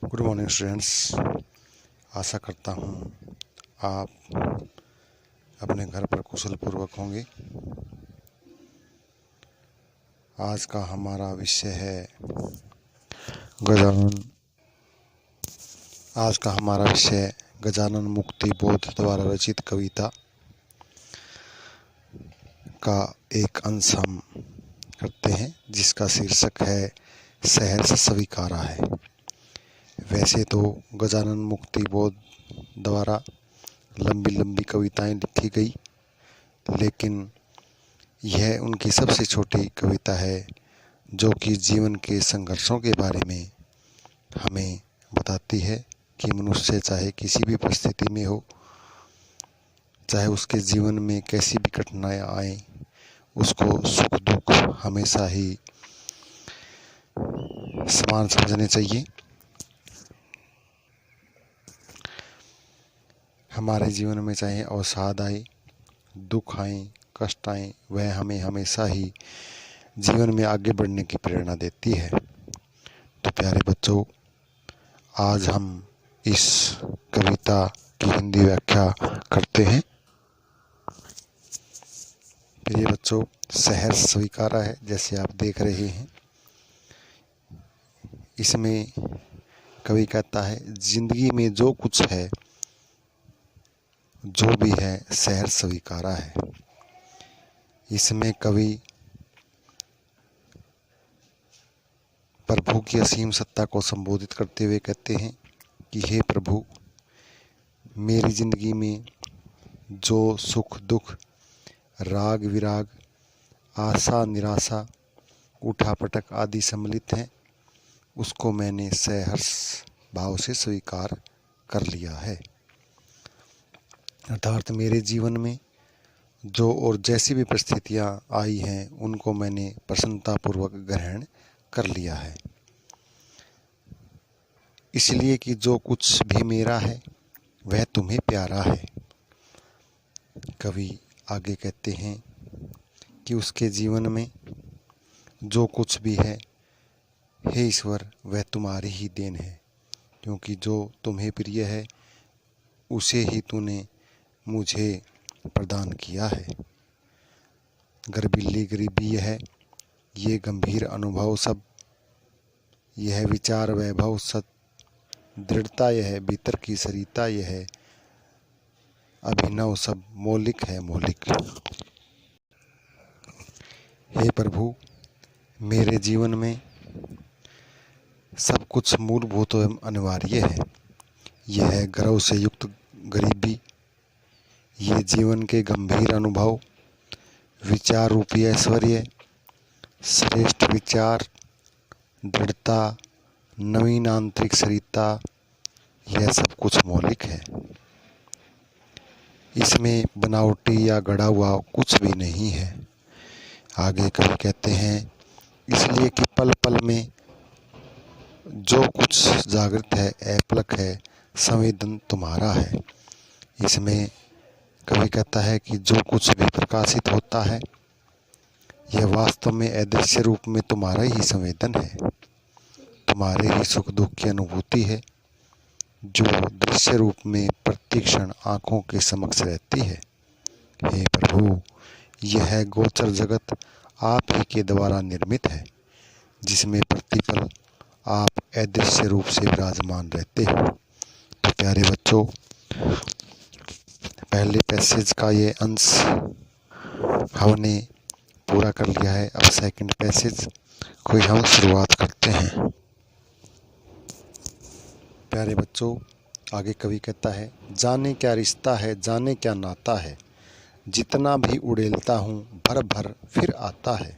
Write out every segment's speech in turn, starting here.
Good morning students. आशा करता हूँ आप अपने घर पर कुशल पूर्वक होंगे। आज का हमारा विषय है गजानन। आज का हमारा विषय गजानन मुक्ति बोध द्वारा रचित कविता का एक अंश हम करते हैं, जिसका शीर्षक है सहर्ष स्वीकारा है। वैसे तो गजानन मुक्ति बोध द्वारा लंबी लंबी कविताएं लिखी गई, लेकिन यह उनकी सबसे छोटी कविता है जो कि जीवन के संघर्षों के बारे में हमें बताती है कि मनुष्य चाहे किसी भी परिस्थिति में हो, चाहे उसके जीवन में कैसी भी कठिनाइयाँ आए, उसको सुख दुख हमेशा ही समान समझने चाहिए। हमारे जीवन में चाहे अवसाद आए, दुख आए, कष्ट आए, वह हमें हमेशा ही जीवन में आगे बढ़ने की प्रेरणा देती है। तो प्यारे बच्चों, आज हम इस कविता की हिंदी व्याख्या करते हैं। प्रिय बच्चों, सहर्ष स्वीकारा है, जैसे आप देख रहे हैं। इसमें कवि कहता है, जिंदगी में जो कुछ है, जो भी है, सहर्ष स्वीकारा है। इसमें कवि प्रभु की असीम सत्ता को संबोधित करते हुए कहते हैं कि हे प्रभु, मेरी जिंदगी में जो सुख दुख, राग विराग, आशा निराशा, उठापटक आदि सम्मिलित हैं, उसको मैंने सहर्ष भाव से स्वीकार कर लिया है। अर्थात मेरे जीवन में जो और जैसी भी परिस्थितियां आई हैं, उनको मैंने प्रसन्नतापूर्वक ग्रहण कर लिया है, इसलिए कि जो कुछ भी मेरा है वह तुम्हें प्यारा है। कवि आगे कहते हैं कि उसके जीवन में जो कुछ भी है, हे ईश्वर, वह तुम्हारी ही देन है, क्योंकि जो तुम्हें प्रिय है उसे ही तूने मुझे प्रदान किया है। गर्बिल्ली गरीबी है, ये गंभीर अनुभव सब, यह विचार वैभव सत, दृढ़ता यह भीतर की सरिता, यह अभिनव सब मौलिक है मौलिक। हे प्रभु, मेरे जीवन में सब कुछ मूलभूत एवं अनिवार्य है। यह गर्व से युक्त गरीबी, ये जीवन के गंभीर अनुभव, विचार रूपी ऐश्वर्य, श्रेष्ठ विचार, दृढ़ता, नवीन आंतरिक सरिता, यह सब कुछ मौलिक है। इसमें बनावटी या गढ़ा हुआ कुछ भी नहीं है। आगे कवि कहते हैं, इसलिए कि पल पल में जो कुछ जागृत है, ऐपलक है, संवेदन तुम्हारा है। इसमें कवि कहता है कि जो कुछ भी प्रकाशित होता है, यह वास्तव में अदृश्य रूप में तुम्हारा ही संवेदन है, तुम्हारे ही सुख दुख की अनुभूति है, जो दृश्य रूप में प्रतिक्षण आंखों के समक्ष रहती है। हे प्रभु, यह गोचर जगत आप ही के द्वारा निर्मित है, जिसमें प्रतिपल आप अदृश्य रूप से विराजमान रहते हो। तो प्यारे बच्चों, पहले पैसेज का ये अंश हमने पूरा कर लिया है। अब सेकंड पैसेज को हम शुरुआत करते हैं। प्यारे बच्चों, आगे कवि कहता है, जाने क्या रिश्ता है, जाने क्या नाता है, जितना भी उड़ेलता हूँ भर भर फिर आता है।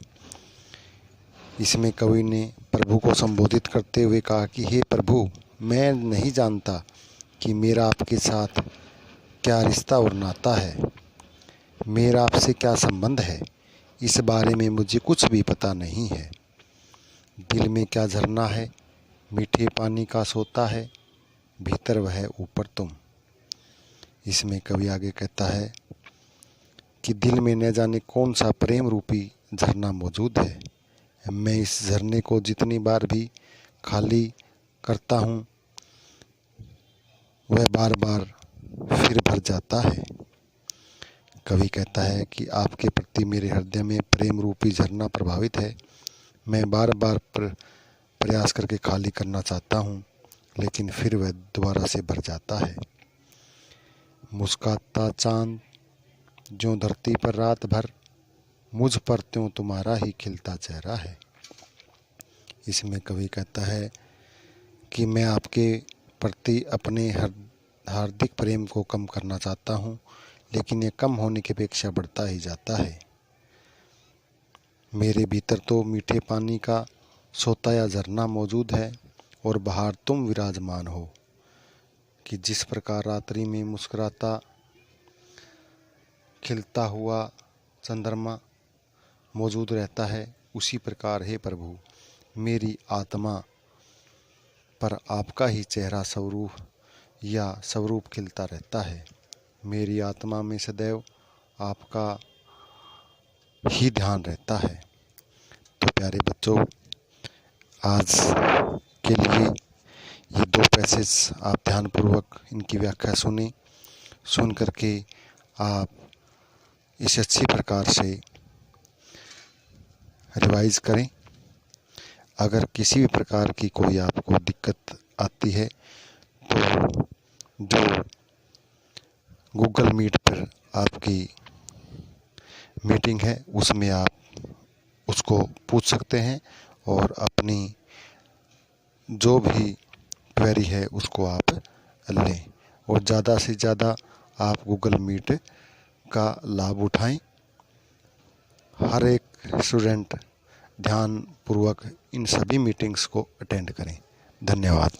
इसमें कवि ने प्रभु को संबोधित करते हुए कहा कि हे प्रभु, मैं नहीं जानता कि मेरा आपके साथ क्या रिश्ता और नाता है, मेरा आपसे क्या संबंध है, इस बारे में मुझे कुछ भी पता नहीं है। दिल में क्या झरना है, मीठे पानी का सोता है, भीतर वह ऊपर तुम। इसमें कवि आगे कहता है कि दिल में न जाने कौन सा प्रेम रूपी झरना मौजूद है। मैं इस झरने को जितनी बार भी खाली करता हूँ, वह बार बार फिर भर जाता है। कवि कहता है कि आपके प्रति मेरे हृदय में प्रेम रूपी झरना प्रभावित है। मैं बार बार प्रयास करके खाली करना चाहता हूँ, लेकिन फिर वह दोबारा से भर जाता है। मुस्काता चांद ज्यों धरती पर रात भर, मुझ पर त्यों तुम्हारा ही खिलता चेहरा है। इसमें कवि कहता है कि मैं आपके प्रति अपने हार्दिक प्रेम को कम करना चाहता हूँ, लेकिन ये कम होने की अपेक्षा बढ़ता ही जाता है। मेरे भीतर तो मीठे पानी का सोता या झरना मौजूद है और बाहर तुम विराजमान हो। कि जिस प्रकार रात्रि में मुस्कुराता खिलता हुआ चंद्रमा मौजूद रहता है, उसी प्रकार हे प्रभु मेरी आत्मा पर आपका ही चेहरा स्वरूप खिलता रहता है। मेरी आत्मा में सदैव आपका ही ध्यान रहता है। तो प्यारे बच्चों, आज के लिए ये 2 पैसेज आप ध्यानपूर्वक इनकी व्याख्या सुन करके आप इसे अच्छी प्रकार से रिवाइज करें। अगर किसी भी प्रकार की कोई आपको दिक्कत आती है तो जो गूगल मीट पर आपकी मीटिंग है उसमें आप उसको पूछ सकते हैं और अपनी जो भी क्वेरी है उसको आप लें, और ज़्यादा से ज़्यादा आप गूगल मीट का लाभ उठाएं। हर एक स्टूडेंट ध्यानपूर्वक इन सभी मीटिंग्स को अटेंड करें। धन्यवाद।